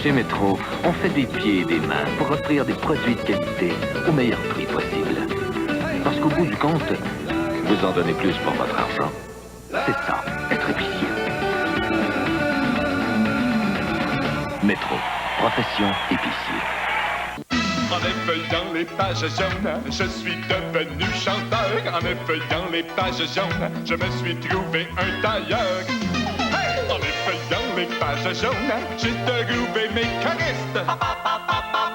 Chez Métro, on fait des pieds et des mains pour offrir des produits de qualité au meilleur prix possible. Parce qu'au bout du compte, vous en donnez plus pour votre argent. C'est ça, être épicier. Métro, profession épicier. En effeuillant les pages jaunes, je suis devenu chanteur. En effeuillant les pages jaunes, je me suis trouvé un tailleur. Hey! En effeuillant les pages jaunes, j'ai dégroupé mes choristes.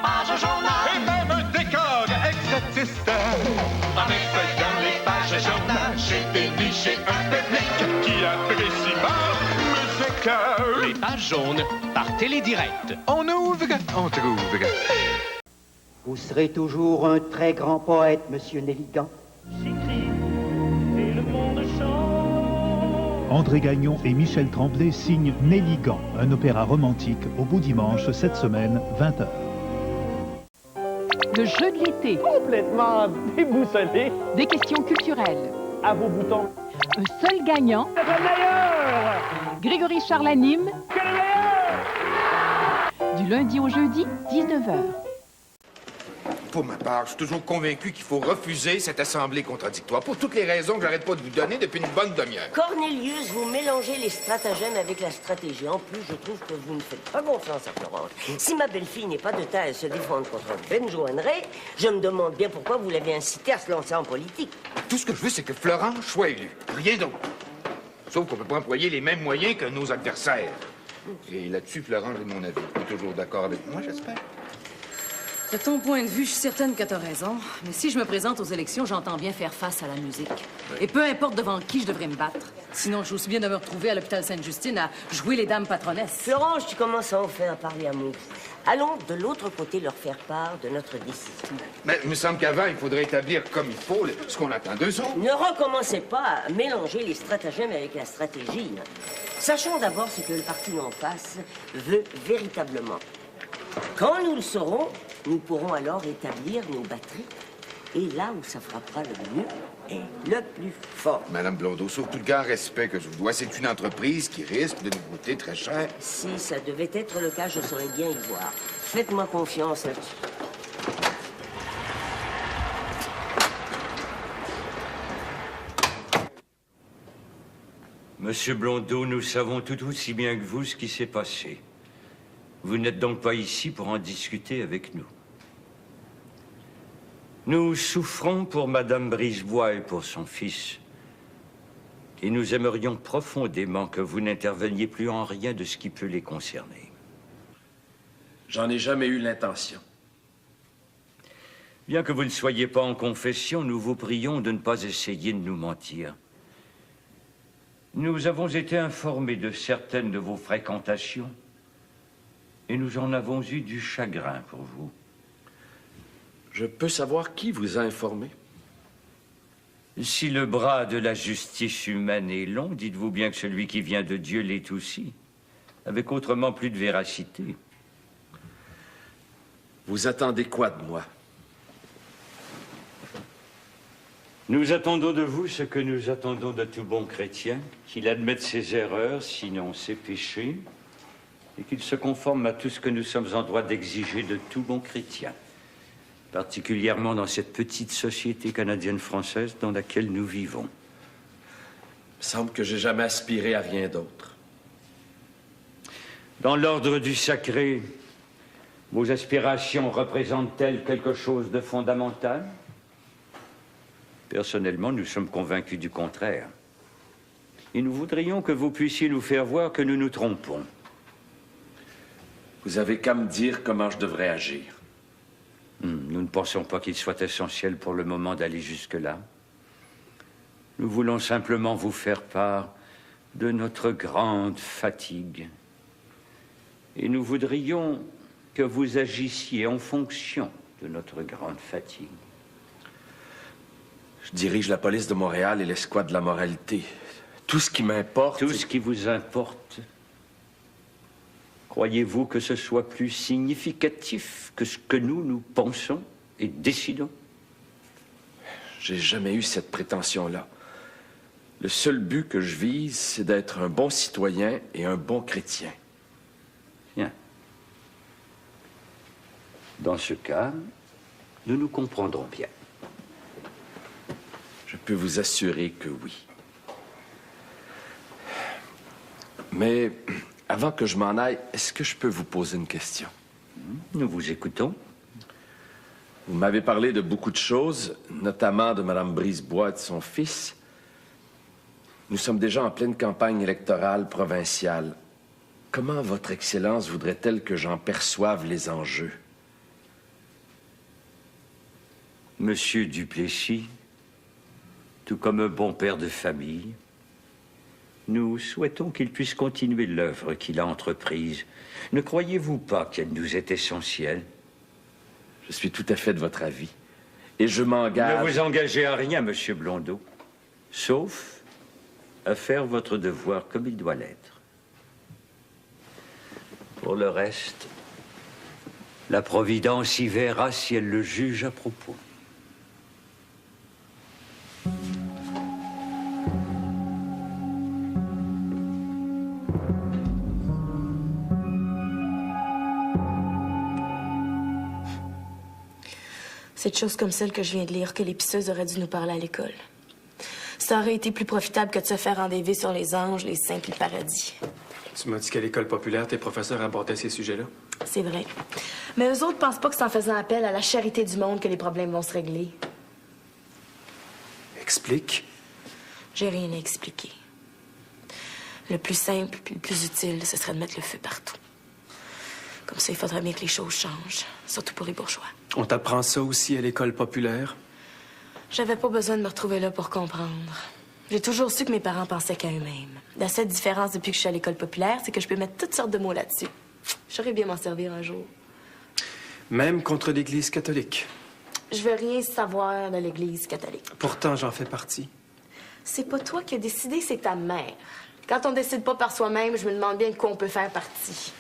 Page jaune. Et même un décor exotiste. En effeuillant les pages jaunes, j'ai déniché un public qui apprécie ma musique. Les pages jaunes, par Télédirect. On ouvre, on trouve. Vous serez toujours un très grand poète, monsieur Nelligan. André Gagnon et Michel Tremblay signent Nelligan, un opéra romantique au Beau Dimanche cette semaine, 20h. Le jeu de l'été. Complètement déboussolé. Des questions culturelles. À vos boutons. Un seul gagnant. C'est le meilleur! Grégory Charles anime. C'est le meilleur! Du lundi au jeudi, 19h. Pour ma part, je suis toujours convaincu qu'il faut refuser cette assemblée contradictoire pour toutes les raisons que j'arrête pas de vous donner depuis une bonne demi-heure. Cornelius, vous mélangez les stratagèmes avec la stratégie. En plus, je trouve que vous ne faites pas confiance à Florence. Si ma belle-fille n'est pas de taille à se défendre contre Benjo Henry, je me demande bien pourquoi vous l'avez incité à se lancer en politique. Tout ce que je veux, c'est que Florence soit élue. Rien d'autre. Sauf qu'on peut pas employer les mêmes moyens que nos adversaires. Et là-dessus, Florence est mon avis. Tu es toujours d'accord avec moi, j'espère? De ton point de vue, je suis certaine que t'as raison. Mais si je me présente aux élections, j'entends bien faire face à la musique. Et peu importe devant qui je devrais me battre. Sinon, je aussi bien de me retrouver à l'hôpital Sainte-Justine à jouer les dames patronesses. Florence, tu commences enfin à parler à Maurice. Allons de l'autre côté leur faire part de notre décision. Mais il me semble qu'avant, il faudrait établir comme il faut ce qu'on attend d'eux autres. Ne recommencez pas à mélanger les stratagèmes avec la stratégie. Sachons d'abord ce que le parti en face veut véritablement. Quand nous le saurons, nous pourrons alors établir nos batteries. Et là où ça frappera le mieux est le plus fort. Madame Blondeau, sur tout le grand respect que je vous dois, c'est une entreprise qui risque de nous coûter très cher. Si ça devait être le cas, je saurais bien y voir. Faites-moi confiance là-dessus. Monsieur Blondeau, nous savons tout aussi bien que vous ce qui s'est passé. Vous n'êtes donc pas ici pour en discuter avec nous. Nous souffrons pour Madame Brisebois et pour son fils. Et nous aimerions profondément que vous n'interveniez plus en rien de ce qui peut les concerner. J'en ai jamais eu l'intention. Bien que vous ne soyez pas en confession, nous vous prions de ne pas essayer de nous mentir. Nous avons été informés de certaines de vos fréquentations et nous en avons eu du chagrin pour vous. Je peux savoir qui vous a informé? Si le bras de la justice humaine est long, dites-vous bien que celui qui vient de Dieu l'est aussi, avec autrement plus de véracité. Vous attendez quoi de moi? Nous attendons de vous ce que nous attendons de tout bon chrétien, qu'il admette ses erreurs, sinon ses péchés, et qu'il se conforme à tout ce que nous sommes en droit d'exiger de tout bon chrétien, particulièrement dans cette petite société canadienne-française dans laquelle nous vivons. Il me semble que j'ai jamais aspiré à rien d'autre. Dans l'ordre du sacré, vos aspirations représentent-elles quelque chose de fondamental? Personnellement, nous sommes convaincus du contraire. Et nous voudrions que vous puissiez nous faire voir que nous nous trompons. Vous avez qu'à me dire comment je devrais agir. Nous ne pensons pas qu'il soit essentiel pour le moment d'aller jusque-là. Nous voulons simplement vous faire part de notre grande fatigue. Et nous voudrions que vous agissiez en fonction de notre grande fatigue. Je dirige la police de Montréal et l'escouade de la moralité. Tout ce qui m'importe... Tout ce qui vous importe. Croyez-vous que ce soit plus significatif que ce que nous pensons et décidons? J'ai jamais eu cette prétention-là. Le seul but que je vise, c'est d'être un bon citoyen et un bon chrétien. Bien. Dans ce cas, nous nous comprendrons bien. Je peux vous assurer que oui. Mais avant que je m'en aille, est-ce que je peux vous poser une question? Nous vous écoutons. Vous m'avez parlé de beaucoup de choses, notamment de Mme Brisebois et de son fils. Nous sommes déjà en pleine campagne électorale provinciale. Comment Votre Excellence voudrait-elle que j'en perçoive les enjeux? Monsieur Duplessis, tout comme un bon père de famille, nous souhaitons qu'il puisse continuer l'œuvre qu'il a entreprise. Ne croyez-vous pas qu'elle nous est essentielle? Je suis tout à fait de votre avis. Et je m'engage... Ne vous engagez à rien, Monsieur Blondeau, sauf à faire votre devoir comme il doit l'être. Pour le reste, la Providence y verra si elle le juge à propos. C'est de choses comme celle que je viens de lire que l'épiceuse aurait dû nous parler à l'école. Ça aurait été plus profitable que de se faire endever sur les anges, les saints et le paradis. Tu m'as dit qu'à l'école populaire, tes professeurs abordaient ces sujets-là? C'est vrai. Mais eux autres pensent pas que c'est en faisant appel à la charité du monde que les problèmes vont se régler. Explique. J'ai rien à expliquer. Le plus simple et le plus utile, ce serait de mettre le feu partout. Comme ça, il faudrait bien que les choses changent, surtout pour les bourgeois. On t'apprend ça aussi à l'école populaire? J'avais pas besoin de me retrouver là pour comprendre. J'ai toujours su que mes parents pensaient qu'à eux-mêmes. La seule différence depuis que je suis à l'école populaire, c'est que je peux mettre toutes sortes de mots là-dessus. J'aurais bien m'en servir un jour. Même contre l'Église catholique? Je veux rien savoir de l'Église catholique. Pourtant, j'en fais partie. C'est pas toi qui as décidé, c'est ta mère. Quand on décide pas par soi-même, je me demande bien de quoi on peut faire partie.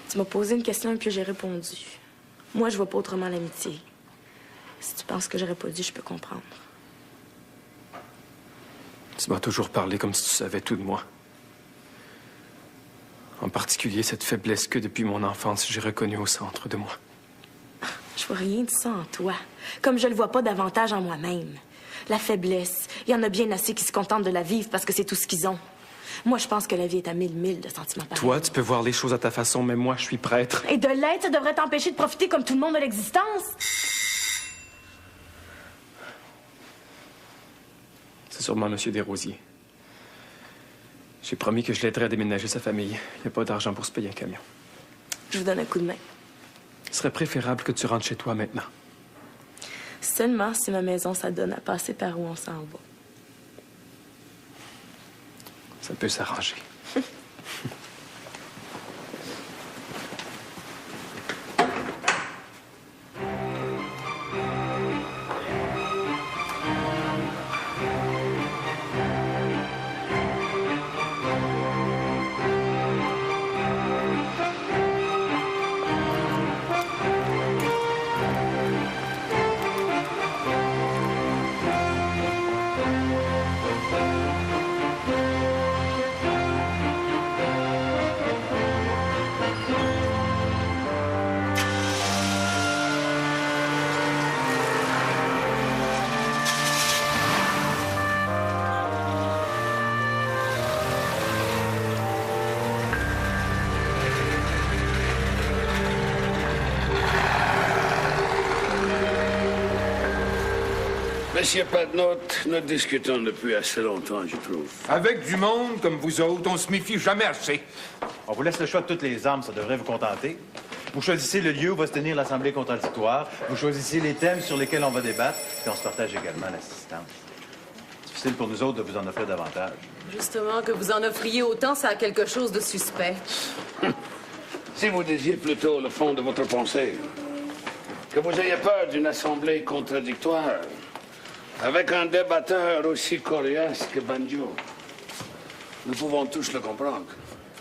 Tu m'as posé une question et puis j'ai répondu. Moi, je vois pas autrement l'amitié. Si tu penses que j'aurais pas dit, je peux comprendre. Tu m'as toujours parlé comme si tu savais tout de moi. En particulier cette faiblesse que, depuis mon enfance, j'ai reconnue au centre de moi. Je vois rien de ça en toi. Comme je le vois pas davantage en moi-même. La faiblesse, il y en a bien assez qui se contentent de la vivre parce que c'est tout ce qu'ils ont. Moi, je pense que la vie est à mille de sentiments pareils. Toi, tu peux voir les choses à ta façon, mais moi, je suis prêtre. Et de l'être, ça devrait t'empêcher de profiter comme tout le monde de l'existence. C'est sûrement M. Desrosiers. J'ai promis que je l'aiderais à déménager sa famille. Il n'y a pas d'argent pour se payer un camion. Je vous donne un coup de main. Ce serait préférable que tu rentres chez toi maintenant. Seulement si ma maison, ça donne à passer par où on s'en va. Ça peut s'arranger. Monsieur Padnote, nous discutons depuis assez longtemps, je trouve. Avec du monde comme vous autres, on se méfie jamais assez. On vous laisse le choix de toutes les armes, ça devrait vous contenter. Vous choisissez le lieu où va se tenir l'assemblée contradictoire. Vous choisissez les thèmes sur lesquels on va débattre. Puis on se partage également l'assistance. Difficile pour nous autres de vous en offrir davantage. Justement, que vous en offriez autant, ça a quelque chose de suspect. Si vous disiez plutôt le fond de votre pensée, que vous ayez peur d'une assemblée contradictoire, avec un débatteur aussi coriace que Banjo, nous pouvons tous le comprendre.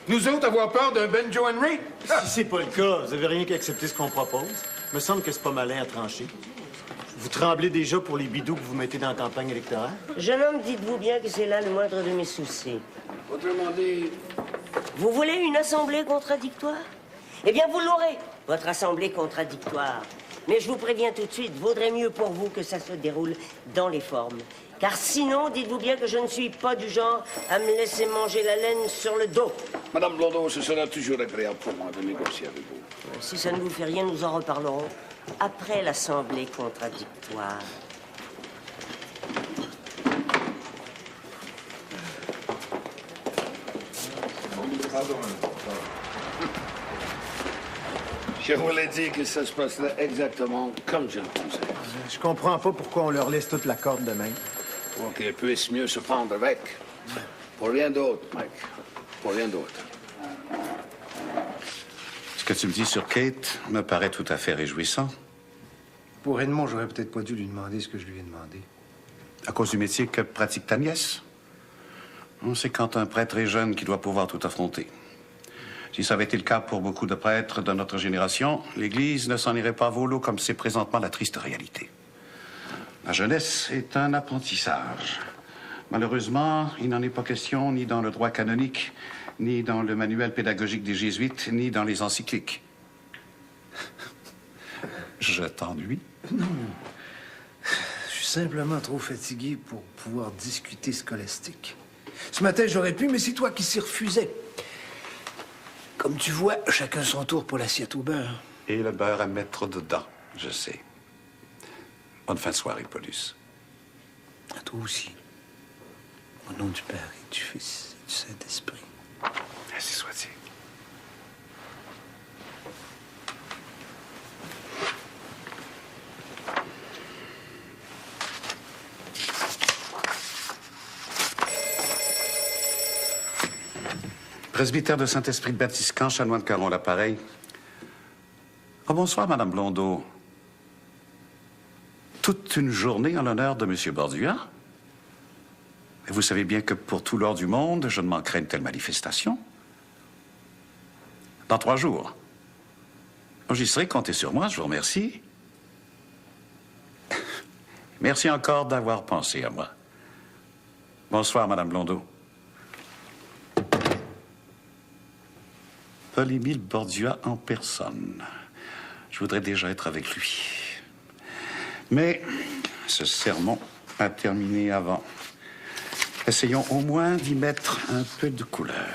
Nous autres avoir peur d'un Benjo Henry? Si c'est pas le cas, vous avez rien qu'à accepter ce qu'on propose. Me semble que c'est pas malin à trancher. Vous tremblez déjà pour les bidous que vous mettez dans la campagne électorale? Jeune homme, dites-vous bien que c'est là le moindre de mes soucis. Autrement dit... Vous voulez une assemblée contradictoire? Eh bien, vous l'aurez, votre assemblée contradictoire. Mais je vous préviens tout de suite, vaudrait mieux pour vous que ça se déroule dans les formes. Car sinon, dites-vous bien que je ne suis pas du genre à me laisser manger la laine sur le dos. Madame Blondeau, ce sera toujours agréable pour moi de négocier avec vous. Si ça ne vous fait rien, nous en reparlerons après l'assemblée contradictoire. Je vous l'ai dit que ça se passerait exactement comme je le pensais. Je comprends pas pourquoi on leur laisse toute la corde de main. Pour qu'ils puissent mieux se prendre avec. Pour rien d'autre, Mike. Pour rien d'autre. Ce que tu me dis sur Kate me paraît tout à fait réjouissant. Pour Edmond, j'aurais peut-être pas dû lui demander ce que je lui ai demandé. À cause du métier que pratique ta nièce? C'est quand un prêtre est jeune qu'il doit pouvoir tout affronter. Si ça avait été le cas pour beaucoup de prêtres de notre génération, l'Église ne s'en irait pas volo comme c'est présentement la triste réalité. La jeunesse est un apprentissage. Malheureusement, il n'en est pas question ni dans le droit canonique, ni dans le manuel pédagogique des Jésuites, ni dans les encycliques. Je t'ennuie? Non. Je suis simplement trop fatigué pour pouvoir discuter scolastique. Ce matin, j'aurais pu, mais c'est toi qui s'y refusais. Comme tu vois, chacun son tour pour l'assiette au beurre. Et le beurre à mettre dedans, je sais. Bonne fin de soirée, Paulus. À toi aussi. Au nom du Père et du Fils et du Saint-Esprit. Ainsi soit-il. Presbytère de Saint-Esprit de Batiscan, chanoine de Caron, l'appareil. Oh, bonsoir, Madame Blondeau. Toute une journée en l'honneur de M. Bordua. Et vous savez bien que pour tout l'or du monde, je ne manquerai une telle manifestation. Dans 3 jours. J'y serai, comptez sur moi, je vous remercie. Merci encore d'avoir pensé à moi. Bonsoir, Madame Blondeau. Paul-Émile Bordua en personne. Je voudrais déjà être avec lui. Mais ce sermon a terminé avant. Essayons au moins d'y mettre un peu de couleur.